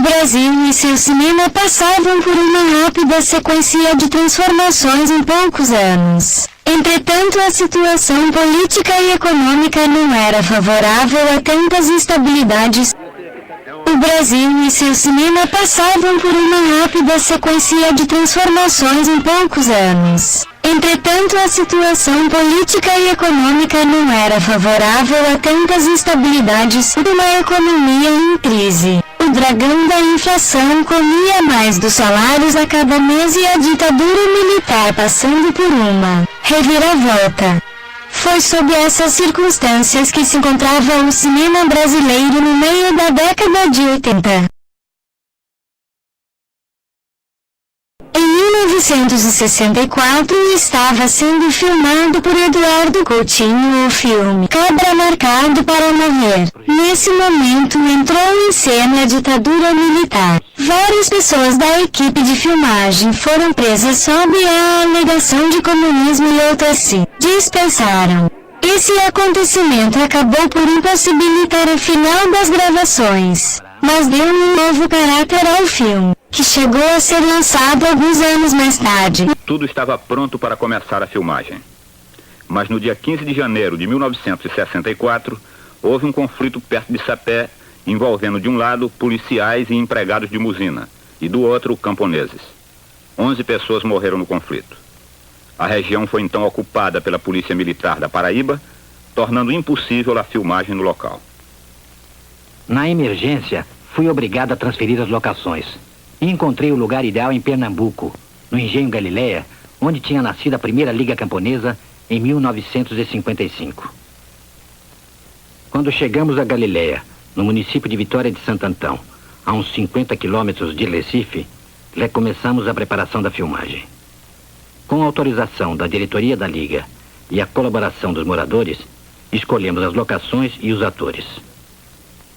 Brasil e seu cinema passavam por uma rápida sequência de transformações em poucos anos. Entretanto, a situação política e econômica não era favorável a tantas instabilidades. O Brasil e seu cinema passavam por uma rápida sequência de transformações em poucos anos. Entretanto, a situação política e econômica não era favorável a tantas instabilidades, uma economia em crise. O dragão da inflação comia mais dos salários a cada mês e a ditadura militar passando por uma reviravolta. Foi sob essas circunstâncias que se encontrava o cinema brasileiro no meio da década de 80. Em 1964 estava sendo filmado por Eduardo Coutinho o filme Cabra Marcado para Morrer. Nesse momento entrou em cena a ditadura militar. Várias pessoas da equipe de filmagem foram presas sob a alegação de comunismo e outras se dispersaram. Esse acontecimento acabou por impossibilitar o final das gravações, mas deu um novo caráter ao filme, que chegou a ser lançado alguns anos mais tarde. Tudo estava pronto para começar a filmagem. Mas no dia 15 de janeiro de 1964, houve um conflito perto de Sapé, envolvendo de um lado policiais e empregados de Musina, e do outro camponeses. 11 pessoas morreram no conflito. A região foi então ocupada pela Polícia Militar da Paraíba, tornando impossível a filmagem no local. Na emergência, fui obrigado a transferir as locações. E encontrei o lugar ideal em Pernambuco, no Engenho Galileia, onde tinha nascido a primeira Liga Camponesa em 1955. Quando chegamos a Galileia, no município de Vitória de Santo Antão, a uns 50 quilômetros de Recife, recomeçamos a preparação da filmagem. Com a autorização da diretoria da Liga e a colaboração dos moradores, escolhemos as locações e os atores.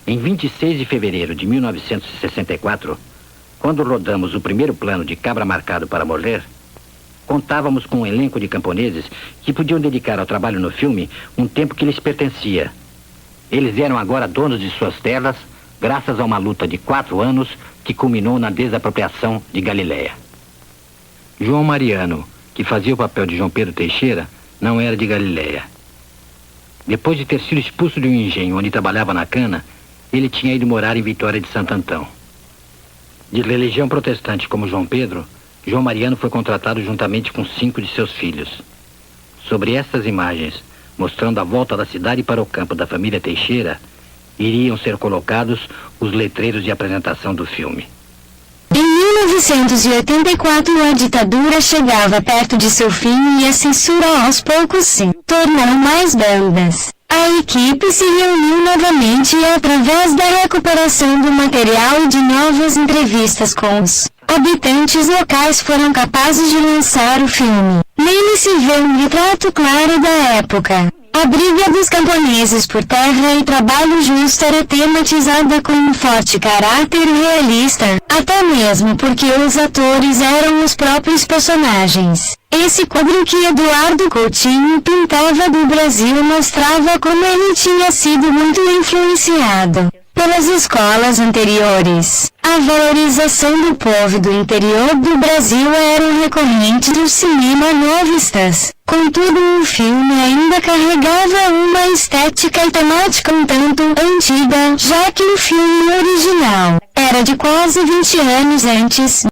Em 26 de fevereiro de 1964, quando rodamos o primeiro plano de Cabra Marcado para Morrer, contávamos com um elenco de camponeses que podiam dedicar ao trabalho no filme um tempo que lhes pertencia. Eles eram agora donos de suas terras, graças a uma luta de 4 anos que culminou na desapropriação de Galileia. João Mariano, que fazia o papel de João Pedro Teixeira, não era de Galileia. Depois de ter sido expulso de um engenho onde trabalhava na cana, ele tinha ido morar em Vitória de Santo Antão. De religião protestante como João Pedro, João Mariano foi contratado juntamente com 5 de seus filhos. Sobre estas imagens, mostrando a volta da cidade para o campo da família Teixeira, iriam ser colocados os letreiros de apresentação do filme. Em 1984 a ditadura chegava perto de seu fim e a censura aos poucos se tornou mais brandas. A equipe se reuniu novamente e através da recuperação do material e de novas entrevistas com os habitantes locais foram capazes de lançar o filme. Nele se vê um retrato claro da época. A briga dos camponeses por terra e trabalho justo era tematizada com um forte caráter realista, até mesmo porque os atores eram os próprios personagens. Esse quadro que Eduardo Coutinho pintava do Brasil mostrava como ele tinha sido muito influenciado pelas escolas anteriores. A valorização do povo do interior do Brasil era um recorrente do cinema novistas. Contudo, o filme ainda carregava uma estética e temática um tanto antiga, já que o filme original era de quase 20 anos antes.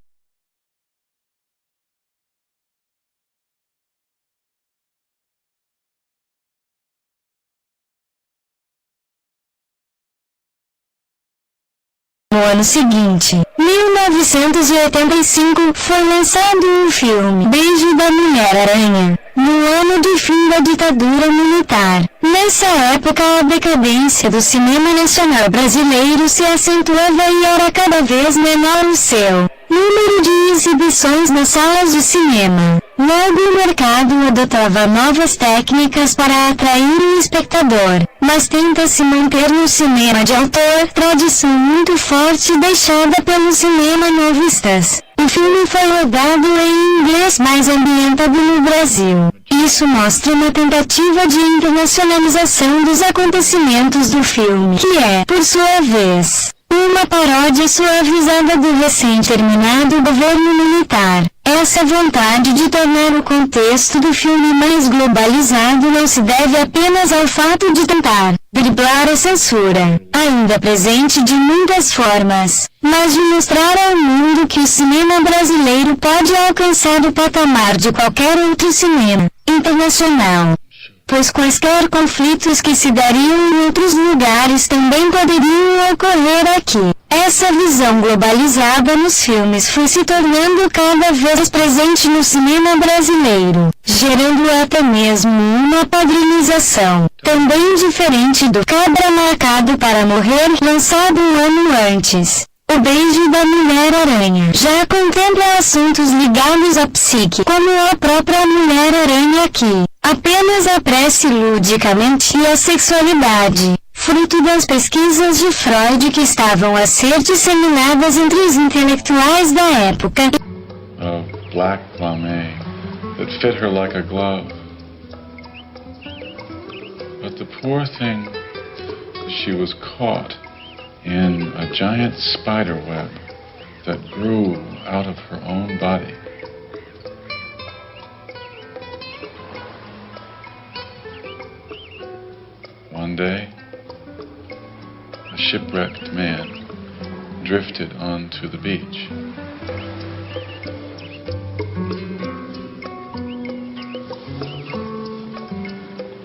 No ano seguinte, 1985, foi lançado o filme Beijo da Mulher-Aranha, no ano do fim da ditadura militar. Nessa época a decadência do cinema nacional brasileiro se acentuava e era cada vez menor o seu número de exibições nas salas de cinema. Logo o mercado adotava novas técnicas para atrair o espectador, mas tenta se manter no cinema de autor, tradição muito forte deixada pelo cinema novistas. O filme foi rodado em inglês, mas ambientado no Brasil. Isso mostra uma tentativa de internacionalização dos acontecimentos do filme, que é, por sua vez, Uma paródia suavizada do recém-terminado governo militar. Essa vontade de tornar o contexto do filme mais globalizado não se deve apenas ao fato de tentar driblar a censura, ainda presente de muitas formas, mas de mostrar ao mundo que o cinema brasileiro pode alcançar o patamar de qualquer outro cinema internacional. Pois quaisquer conflitos que se dariam em outros lugares também poderiam ocorrer aqui. Essa visão globalizada nos filmes foi se tornando cada vez presente no cinema brasileiro, gerando até mesmo uma padronização, também diferente do Cabra Marcado para Morrer, lançado um ano antes. O Beijo da Mulher-Aranha já contempla assuntos ligados à psique, como a própria Mulher-Aranha aqui. Apenas apresse ludicamente a sexualidade, fruto das pesquisas de Freud que estavam a ser disseminadas entre os intelectuais da época. A black lame that fit her like a glove. But the poor thing, she was caught in a giant spider web that grew out of her own body. One day, a shipwrecked man drifted onto the beach.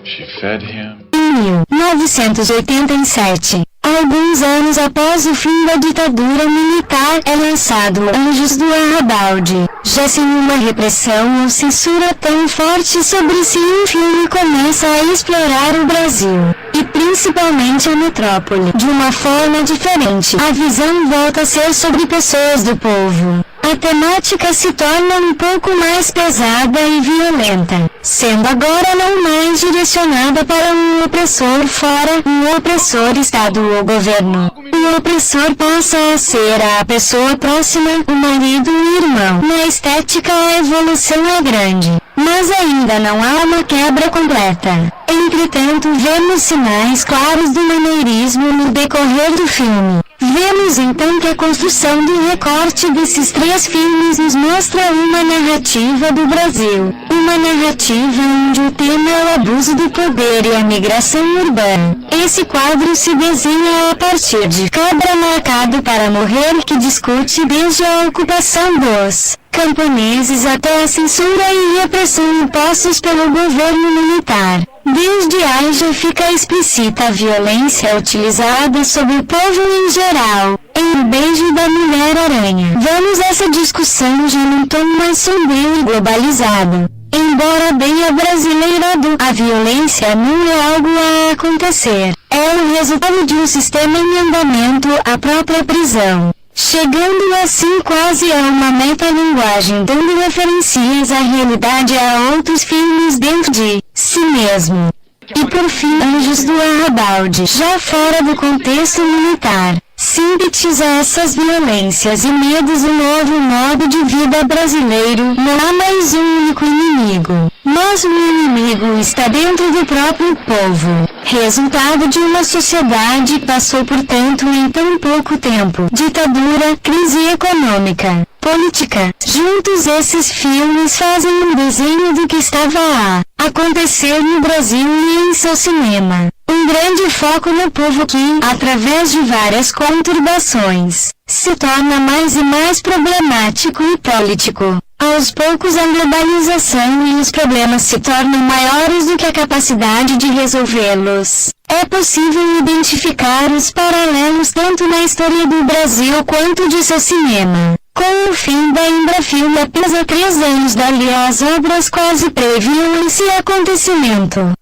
She fed him. Em 1987, alguns anos após o fim da ditadura militar, é lançado Anjos do Arrabalde. Já sem uma repressão ou censura tão forte sobre si, o filme começa a explorar o Brasil, e principalmente a metrópole, de uma forma diferente. A visão volta a ser sobre pessoas do povo. A temática se torna um pouco mais pesada e violenta, sendo agora não mais direcionada para um opressor fora, um opressor Estado ou governo. O opressor passa a ser a pessoa próxima, o marido e o irmão. Na estética a evolução é grande, mas ainda não há uma quebra completa. Entretanto, vemos sinais claros do maneirismo no decorrer do filme. Vemos então que a construção do recorte desses três filmes nos mostra uma narrativa do Brasil. Uma narrativa onde o tema é o abuso do poder e a migração urbana. Esse quadro se desenha a partir de Cabra Marcado para Morrer, que discute desde a ocupação dos camponeses até a censura e repressão impostos pelo governo militar. Desde aí já fica explícita a violência utilizada sobre o povo em geral. Em O Beijo da Mulher-Aranha, vamos essa discussão já num tom mais sombrio e globalizado. Embora bem abrasileirado, a violência não é algo a acontecer. É o resultado de um sistema em andamento, a própria prisão. Chegando assim quase a uma metalinguagem, dando referências à realidade a outros filmes dentro de si mesmo. E por fim, Anjos do Arrabalde, já fora do contexto militar, sintetiza essas violências e medos um novo modo de vida brasileiro. Não há mais um único inimigo, mas o inimigo está dentro do próprio povo. Resultado de uma sociedade que passou por tanto em tão pouco tempo: ditadura, crise econômica, política. Juntos esses filmes fazem um desenho do que estava a acontecer no Brasil e em seu cinema. Um grande foco no povo que, através de várias conturbações, se torna mais e mais problemático e político. Aos poucos a globalização e os problemas se tornam maiores do que a capacidade de resolvê-los. É possível identificar os paralelos tanto na história do Brasil quanto de seu cinema. Com o fim da Embrafilme apenas há 3 anos dali, as obras quase previam esse acontecimento.